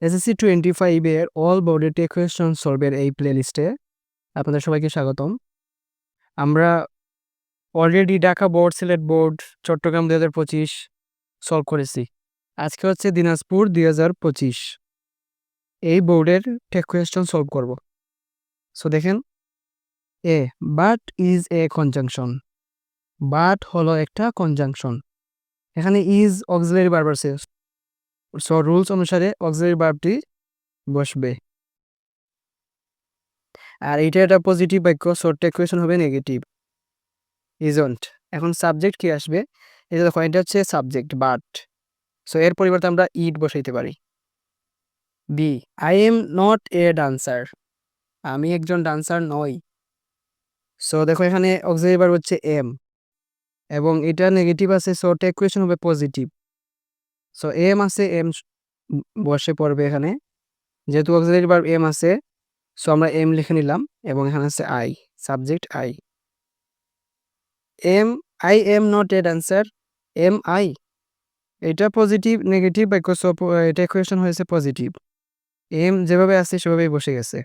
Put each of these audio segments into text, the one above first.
SSC 25 এর all বোর্ডের tag question সলভের এই প্লেলিস্টে আপনাদের সবাইকে স্বাগতম। আমরা already Dhaka board, Sylhet board, Chittagong 2025 solve করেছি। আজকে হচ্ছে দিনাজপুর 2025 এই বোর্ডের টেক কোয়েশ্চন সলভ করব। সো দেখেন, এ বাট ইজ এ কনজাংশন। বাট হলো একটা কনজাংশন। এখানে ইজ অক্সিলারি ভার্ব আছে। সো রুলস অনুসারে অক্সিলারি ভার্বটি বসবে। আর এটা একটা পজিটিভ বাক্য, সো টেক কোয়েশ্চন হবে নেগেটিভ। ইজন্ট। এখন সাবজেক্ট কি আসবে? এই যে দেখো, এটা হচ্ছে সাবজেক্ট বাট। সো এর পরিবর্তে আমরা ইট বসাইতে পারি। B, I am not a dancer. আমি একজন ডান্সার নই। সো দেখো, এখানে অক্সিলারি ভার্ব হচ্ছে এম এবং এটা নেগেটিভ আছে, সো টেক কোয়েশ্চন হবে পজিটিভ। সো এম আছে, এম বসে পড়বে এখানে। যেহেতু অক্সিলারি ভার্ব এম আছে, সো আমরা এম লিখে নিলাম এবং এখানে আছে I, subject I. Am, I am not a dancer, am I. এটা পজিটিভ নেগেটিভ বাক্য, সো এটা কোয়েশ্চন হয়েছে পজিটিভ। এম যেভাবে আছে সেভাবেই বসে গেছে।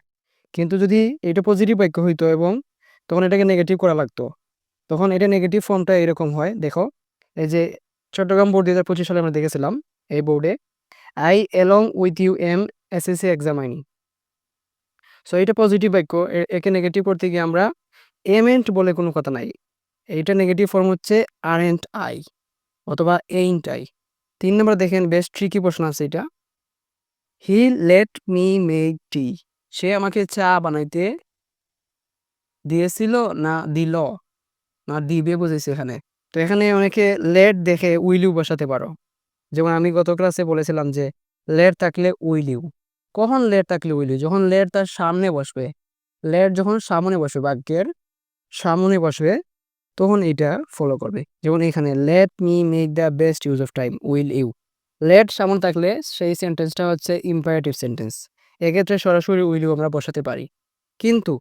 কিন্তু যদি এটা পজিটিভ বাক্য হইতো এবং তখন এটাকে নেগেটিভ করা লাগতো, তখন এটা নেগেটিভ ফর্মটা এরকম হয়। দেখো, এই যে চট্টগ্রাম বোর্ড 2025 সালে আমরা দেখেছিলাম এই বোর্ডে, I along with you am SSC examinee. So এটা পজিটিভ বাক্য, একে নেগেটিভ করতে গিয়ে আমরা এমেন্ট বলে কোনো কথা নাই। এইটা নেগেটিভ ফর্ম হচ্ছে আরেন্ট আই অথবা এইন্ট আই। 3 নম্বর দেখেন, বেশ ট্রিকি প্রশ্ন আছে এটা। He let me make tea. সে আমাকে চা বানাইতে দিয়েছিল না দিল না দিবে বুঝেছি এখানে। তো এখানে অনেকে লেট দেখে উইল ইউ বসাতে পারো। যেমন আমি গত ক্লাসে বলেছিলাম যে লেট থাকলে উইল ইউ। কখন লেট থাকলে উইল ইউ? যখন লেট তার সামনে বসবে। লেট যখন সামনে বসবে, বাক্যের সামনে বসবে, তখন এটা ফলো করবে। যেমন এখানে let me make the best use of time will you. Let সামনে থাকলে সেই সেন্টেন্সটা হচ্ছে ইম্পারেটিভ সেন্টেন্স। এক্ষেত্রে সরাসরি উইল ইউ আমরা বসাতে পারি। কিন্তু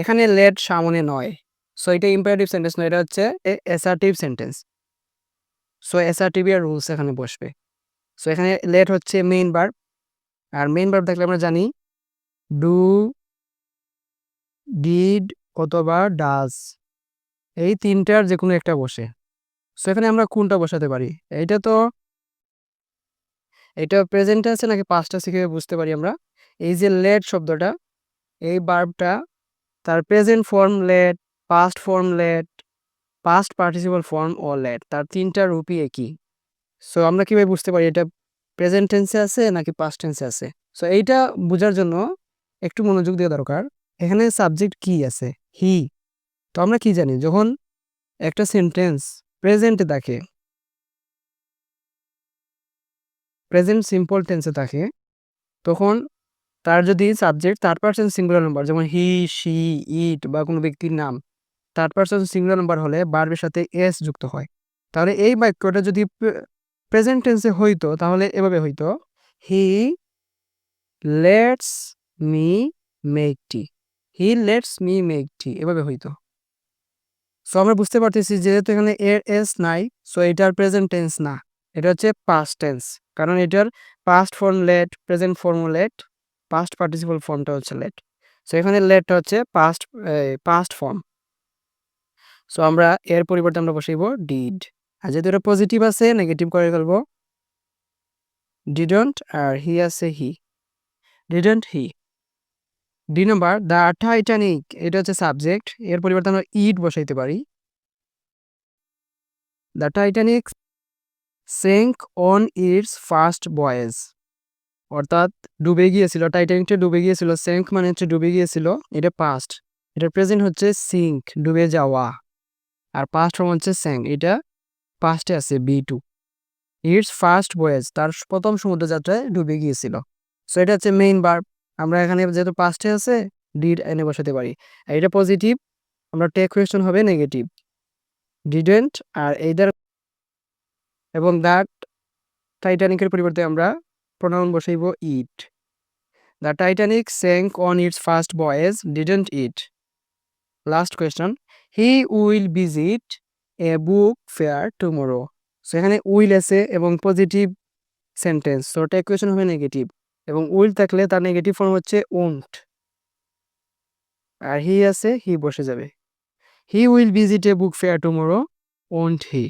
এখানে লেট সামনে নয়, সো এটা ইম্পারেটিভ সেন্টেন্স নয়, এটা হচ্ছে অ্যাসার্টিভ সেন্টেন্স। সো অ্যাসার্টিভ এর রুলস এখানে বসবে। সো এখানে লেট হচ্ছে মেইন ভার্ব, আর মেইন ভার্ব থাকলে আমরা জানি ডু, ডিড অথবা ডাজ, এই তিনটার যে কোনো একটা বসে। সো এখানে আমরা কোনটা বসাতে পারি? এটা প্রেজেন্ট আছে নাকি পাস্ট আছে কিভাবে বুঝতে পারি আমরা? এই যে লেট শব্দটা, এই ভার্বটা, তার present form let, past form let, past participle form ও লেট, তার তিনটা রূপই একই। সো আমরা কিভাবে বুঝতে পারি এটা প্রেজেন্ট টেন্সে আছে নাকি পাস্ট টেন্সে আছে? সো এইটা বোঝার জন্য একটু মনোযোগ দেওয়া দরকার। এখানে সাবজেক্ট কি আছে? হি। তো আমরা কি জানি, যখন একটা সেন্টেন্স প্রেজেন্টে থাকে, প্রেজেন্ট সিম্পল টেন্সে থাকে, তখন তার যদি subject third person singular number, যেমন হি, শি, ইট বা কোনো ব্যক্তির নাম থার্ড পারসন সিঙ্গুলার নাম্বার হলে ভার্বের সাথে এস যুক্ত হয়। তাহলে এই বাক্যটা যদি প্রেজেন্ট টেন্সে হইতো তাহলে এভাবে হইতো, he lets me make tea. He lets me make tea, এভাবে হইতো। সো আমরা বুঝতে পারতেছি যেহেতু এখানে এর এস নাই, সো এটার প্রেজেন্ট টেন্স না, এটা হচ্ছে পাস্ট টেন্স। কারণ এটার past form let, present form let, past participle ফর্মটা হচ্ছে লেট। সো এখানে লেটটা হচ্ছে পাস্ট ফর্ম। সো আমরা এর পরিবর্তে আমরা বসাইব ডিড। আর যেহেতু এটা পজিটিভ আছে, নেগেটিভ করে ফেলবো ডিডন্ট, আর হি আছে he, didn't he. D number, the Titanic, এটা হচ্ছে সাবজেক্ট, এর পরিবর্তে আমরা ইট বসাইতে পারি। The Titanic sank on its first voyage, অর্থাৎ ডুবে গিয়েছিল, টাইটানিকটা ডুবে গিয়েছিল। সেঙ্ক মানে হচ্ছে ডুবে গিয়েছিল, এটা পাস্ট। এটা প্রেজেন্ট হচ্ছে সিঙ্ক, ডুবে যাওয়া, আর পাস্ট ফর্ম হচ্ছে স্যাঙ্ক, এটা পাস্টে আছে B two. It's first voyage, তার প্রথম সমুদ্র যাত্রায় ডুবে গিয়েছিল। সো এটা হচ্ছে মেইন ভার্ব। আমরা এখানে যেহেতু পাস্টে আছে, ডিড এনে বসাতে পারি। আর এটা পজিটিভ, আমরা টেক কোয়েশ্চন হবে নেগেটিভ, ডিডেন্ট আর এইদার। এবং দ্যাট টাইটানিকের পরিবর্তে আমরা প্রোনাউন বসাইব ইট। দ্য Titanic sank on its first voyage, didn't it? Last question, he will visit a book fair tomorrow. So এখানে উইল আছে এবং positive sentence, so tag question হবে নেগেটিভ। এবং উইল থাকলে তার নেগেটিভ ফর্ম হচ্ছে ওন্ট। আর হি আছে, হি বসে যাবে। He will visit a book fair tomorrow, won't he?